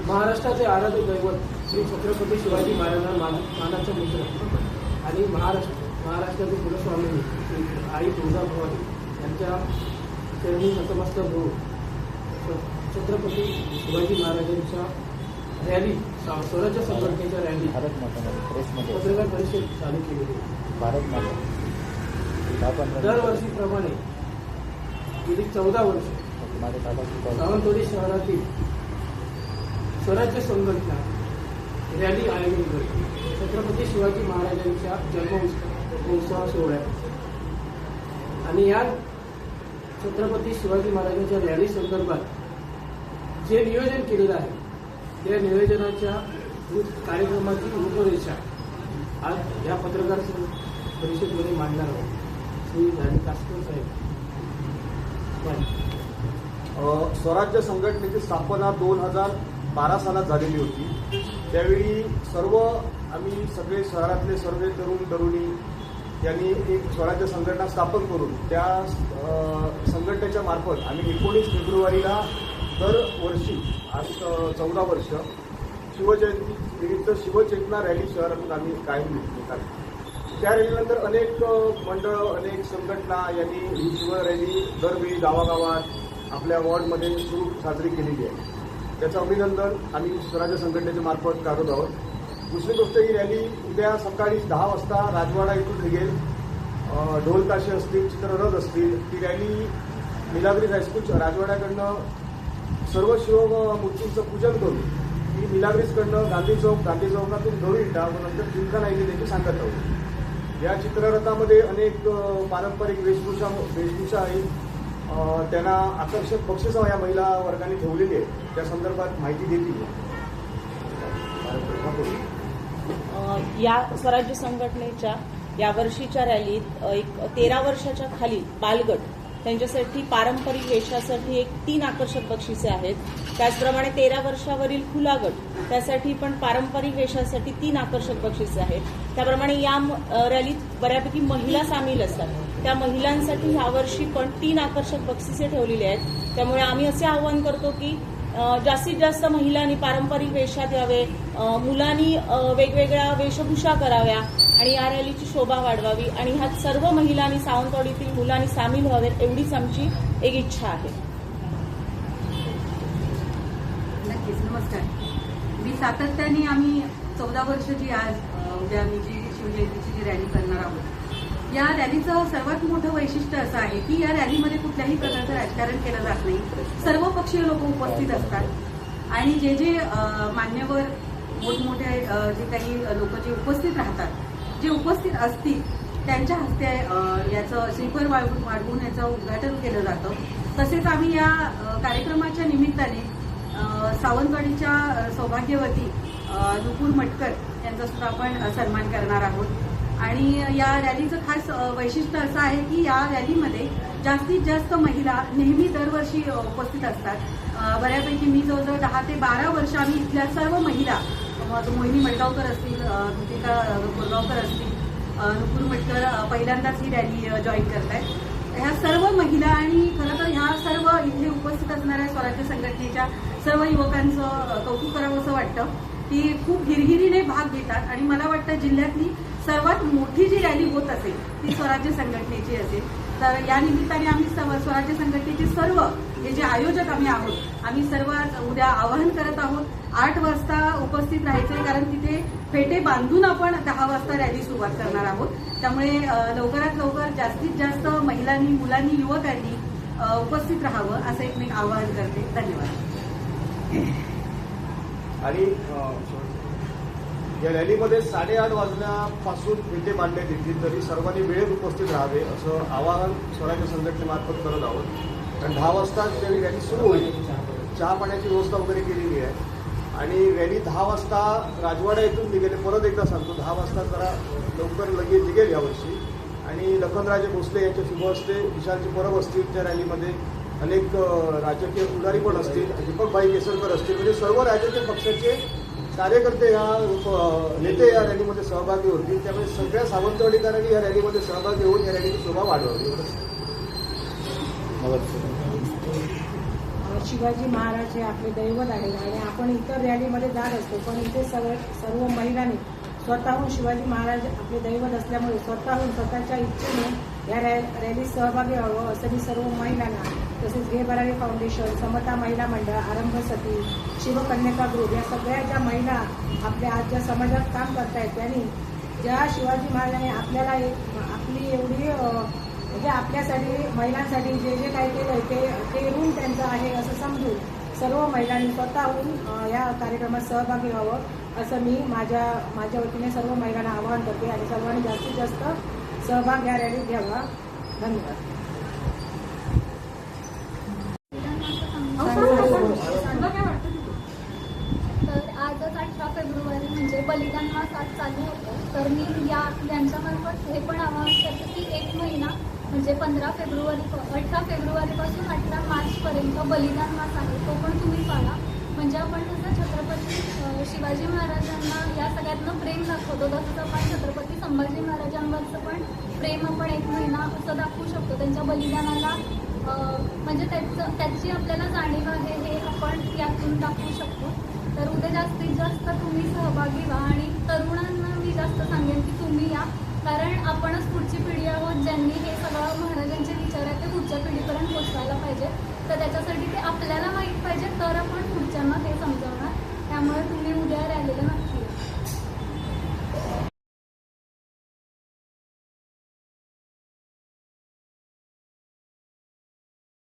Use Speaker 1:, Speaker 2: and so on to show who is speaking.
Speaker 1: महाराष्ट्राचे आराध्य दैवत श्री छत्रपती शिवाजी महाराजांना मानाचा मित्र आणि महाराष्ट्राचे कुलस्वामी श्री आई तुळजाभवानी यांच्या चरणी नतमस्तक होऊन छत्रपती शिवाजी महाराजांच्या रॅली स्वराज्य संघटनेच्या रॅली पत्रकार परिषद चालू केली दरवर्षीप्रमाणे गेली 14 वर्ष सावंतवाडी शहरातील स्वराज्य संघटना रॅली आयोजित करते छत्रपती शिवाजी महाराजांच्या जन्मोत्सव सोहळ्यात. आणि या छत्रपती शिवाजी महाराजांच्या रॅली संदर्भात जे नियोजन केलेलं आहे त्या नियोजनाच्या कार्यक्रमाची रूपरेषा आज या पत्रकार परिषदेमध्ये मांडणार आहोत. श्री कास्कर साहेब.
Speaker 2: स्वराज्य संघटनेची स्थापना 2012 सालात झालेली होती. त्यावेळी आम्ही सगळे शहरातले सर्व तरुण तरुणी यांनी एक स्वराज्य संघटना स्थापन करून त्या संघटनेच्या मार्फत आम्ही 19 फेब्रुवारीला दरवर्षी आज 14 वर्ष शिवजयंती निमित्त शिवचेतना रॅली शहरातून आम्ही कायम घेतली. त्या रॅलीनंतर अनेक मंडळ अनेक संघटना यांनी ही शिव रॅली दरवेळी गावागावात आपल्या वॉर्डमध्ये साजरी केलेली आहे. त्याचं अभिनंदन आम्ही स्वराज्य संघटनेच्या मार्फत करत आहोत. दुसरी गोष्ट ही रॅली उद्या सकाळी 10 वाजता राजवाडा इथून निघेल. ढोल ताशे असतील चित्ररथ असतील. ती रॅली मिलाग्रीज हायस्कूल राजवाड्याकडनं सर्व शिवमूर्तींचं पूजन करून ती मिलाग्रीजकडनं गांधी चौकातून गौरी इटा व नंतर जिमखाना येथे त्याची सांगत आहोत. या चित्ररथामध्ये अनेक पारंपरिक वेशभूषा आहे. त्यांना आकर्षक बक्षिसं या महिला वर्गाने ठेवलेली आहे. त्या संदर्भात माहिती देतील.
Speaker 3: या स्वराज्य संघटनेच्या यावर्षीच्या रॅलीत एक 13 वर्षाच्या खाली बालगट त्यांच्यासाठी पारंपरिक वेशासाठी 3 आकर्षक बक्षिसे आहेत. त्याचप्रमाणे 13 वर्षावरील खुला गट त्यासाठी पण पारंपरिक वेशासाठी 3 आकर्षक बक्षिसे आहेत. त्याप्रमाणे या रॅलीत बऱ्यापैकी महिला सामील असतात. त्या महिलांसाठी यावर्षी पण 3 आकर्षक बक्षिसे ठेवलेली आहेत. त्यामुळे आम्ही असे आवाहन करतो की जास्तीत जास्त महिलांनी पारंपरिक वेशात यावे, मुलांनी वेगवेगळ्या वेशभूषा कराव्या आणि या रॅलीची शोभा वाढवावी आणि ह्यात सर्व महिलांनी सावंतवाडीतील मुलांनी सामील व्हावेत एवढीच आमची एक इच्छा आहे.
Speaker 4: नक्कीच. नमस्कार. मी सातत्याने आम्ही 14 वर्ष जी आज उद्या मी जी शिवजयंतीची जी रॅली करणार आहोत या रॅलीचं सर्वात मोठं वैशिष्ट्य असं आहे की या रॅलीमध्ये कुठल्याही प्रकारचं राजकारण केलं जात नाही. सर्व पक्षीय लोक उपस्थित असतात आणि जे मान्यवर मोठमोठे जे काही लोक जे उपस्थित राहतात जे उपस्थित असतील त्यांच्या हस्ते याचं श्रीफळ वाढवून याचं उद्घाटन केलं जातं. तसेच आम्ही या कार्यक्रमाच्या निमित्ताने सावंतवाडीच्या सौभाग्यवती नुपूर मटकर यांचा सुद्धा आपण सन्मान करणार आहोत. आणि या रॅलीचं खास वैशिष्ट्य असं आहे की या रॅलीमध्ये जास्तीत जास्त महिला नेहमी दरवर्षी उपस्थित असतात. बऱ्यापैकी मी जवळजवळ 10 ते 12 वर्ष आम्ही इथल्या सर्व महिला मोहिनी मडगावकर असतील, दीपिका कोरगावकर असतील, नुपूर मटकर पहिल्यांदाच ही रॅली जॉईन करतायत. ह्या सर्व महिला आणि खरं तर ह्या सर्व इथे उपस्थित असणाऱ्या स्वराज्य संघटनेच्या सर्व युवकांचं कौतुक करावं असं वाटतं की खूप हिरहिरीने भाग घेतात. आणि मला वाटतं जिल्ह्यातली सर्वात मोठी जी रॅली होत असेल ती स्वराज्य संघटनेची असेल. तर या निमित्ताने आम्ही स्वराज्य संघटनेचे सर्व हे जे आयोजक आम्ही सर्व उद्या आवाहन करत आहोत 8 वाजता उपस्थित राहायचे कारण तिथे फेटे बांधून आपण 10 वाजता रॅली सुरुवात करणार आहोत. त्यामुळे लवकरात लवकर जास्तीत जास्त महिलांनी मुलांनी युवकांनी उपस्थित राहावं असं एक मी आवाहन करते. धन्यवाद.
Speaker 2: आणि या रॅलीमध्ये 8:30 वाजल्यापासून फेटे मांडण्यात येतील तरी सर्वांनी वेळेत उपस्थित राहावे असं आवाहन स्वराज्य संघटनेमार्फत करत आहोत. कारण 10 वाजता ज्यावेळी रॅली सुरू होईल चहा पाण्याची व्यवस्था वगैरे केलेली आहे. आणि रॅली 10 वाजता राजवाडा येथून निघेल. परत एकदा सांगतो 10 वाजता जरा लवकर लगेच निघेल यावर्षी. आणि लखनराजे भोसले यांच्या शुभ हस्ते विशालजी परब असतील त्या रॅलीमध्ये. अनेक राजकीय पुढारी पण असतील. दीपकभाई केसरकर असतील. म्हणजे सर्व राजकीय पक्षाचे कार्यकर्ते नेते या रॅलीमध्ये सहभागी होतील. त्यामुळे सगळ्या सावंतवाडीकरांनी या रॅलीमध्ये सहभागी होऊन या रॅलीची शोभा वाढवावी.
Speaker 5: शिवाजी महाराज हे आपले दैवत आहेत आणि आपण इतर रॅलीमध्ये जात असतो, पण इथे सर्व महिलांनी स्वतःहून शिवाजी महाराज आपले दैवत असल्यामुळे स्वतःहून स्वतःच्या इच्छेने या रॅलीत सहभागी व्हावं असं मी सर्व महिलांना, तसेच घे बरारी फाउंडेशन, समता महिला मंडळ, आरंभ सती, शिवकन्यका ग्रुप या सगळ्या ज्या महिला आपल्या आज ज्या समाजात काम करतायत त्यांनी ज्या शिवाजी महाराजांनी आपल्याला आपली एवढी म्हणजे आपल्यासाठी महिलांसाठी जे जे काही केलंय ते ऋण त्यांचं आहे असं समजून सर्व महिलांनी स्वतःहून या कार्यक्रमात सहभागी व्हावं असं मी माझ्या वतीने सर्व महिलांना आवाहन करते आणि सर्वांनी जास्तीत जास्त सहभाग या रॅलीत घ्यावा. धन्यवाद.
Speaker 6: तर आजच 18 फेब्रुवारी म्हणजे बलिदान मास आज चालू होतं. तर मी यांच्यामार्फत हे पण आवाहन करते की 1 महिना म्हणजे 18 फेब्रुवारीपासून 18 मार्चपर्यंत बलिदान मास आहे, तो पण तुम्ही पाळा. म्हणजे आपण जसं छत्रपती शिवाजी महाराजांना या सगळ्यातनं प्रेम दाखवतो, तसंच आपण छत्रपती संभाजी महाराजांवरचं पण प्रेम आपण 1 महिना असं दाखवू शकतो. त्यांच्या बलिदानाला म्हणजे त्याची आपल्याला जाणीव आहे हे आपण यातून दाखवू शकतो. तर उद्या जास्तीत जास्त तुम्ही सहभागी व्हा आणि तरुणांना मी जास्त सांगेन की तुम्ही या, कारण आपणच पुढची पिढी आहोत ज्यांनी हे सगळं महाराजांचे विचार आहेत ते पुढच्या पिढीपर्यंत पोचवायला पाहिजे. तर त्याच्यासाठी ते आपल्याला माहीत पाहिजे, तर आपण पुढच्यांना ते समजावणार.